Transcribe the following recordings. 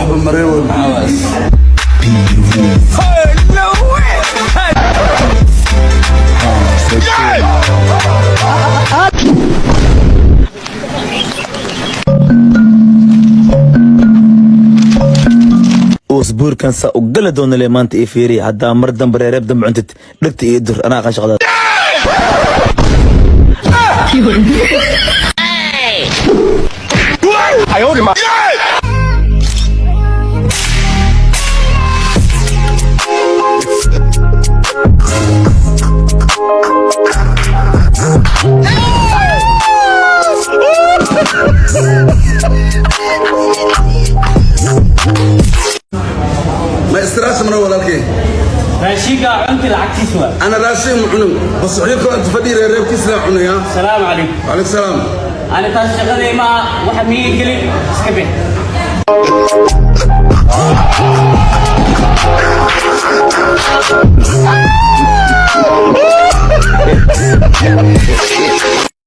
وحب المريض والمعاوز. أسبوع كان سأقول دون ليمانت إفيري هذا مردم بريرب دم عندت لبت يدر أنا قاش غدا. ما استراس من أول الكين. راشيقة عنك العكس سوا. أنا راسي معنو بس عليكم أنت فدي ريب كيسنا عنو يا. السلام عليكم. وعليكم السلام. أنا تاش شغلي مع واحد مين قلي سكبه.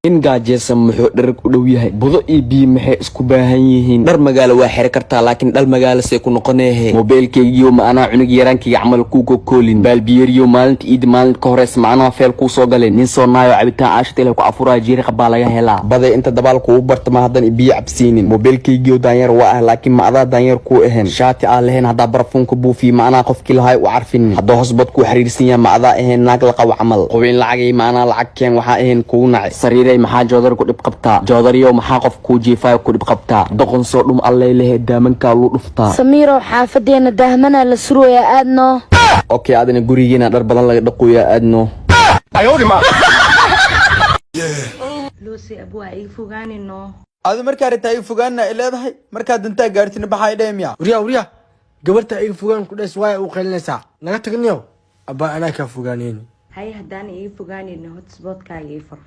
in gaajeysan muxuu dharag u dhow yahay budo iyo biyo maxay isku baahan yihiin dhar magaalo waa xiri kartaa laakiin dhal magaalo see ku noqoneehe mobilkaygiyo macnaa cunug yaraankayga camal kuu koolin baalbiyeriyo maalinta iid maalinta ka horeys macnaa feel kuu soo galeen nin soo naayo cabitaan caashata ilaa ku afuraa jiiriqa baa laga helaa baday inta dabaal kuu bartama haddan biyo cabsiinin mobilkaygiyo daanyeer waa ah laakiin macdaa daanyeer kuu ahayn shaati aan lahayn haddaa barafuunka buufiyo macnaa qofkii lahay u carfin haddoo hosbad kuu xiriirsan yahay macdaa ahayn naag la qabo camal qubin lacagay macnaa lacag keen waxaa ahayn kuu nacay sariiray maxaa joodar ku dhib qabtaa joodariyo maxaa qof ku jiifay ku dhib qabtaa doqon soo dhum allay leh daamanka lu dhuftaa samiiro xaafadeena dahmana la surooya aadno okay adina gurigeena dhar badan laga dhaqooya aadno ayodima lucy abu ay fogaanino هذا مركز رتاي فوقنا إلى هذا مركز دنتا قارتين بحاي دايم يا وريا قبرت ay fogaan ku dhaswaay u qelinaysa naga tagniyo aba ana ka fogaaneen hay hadaan ay fogaanino hotspotkaaga ifar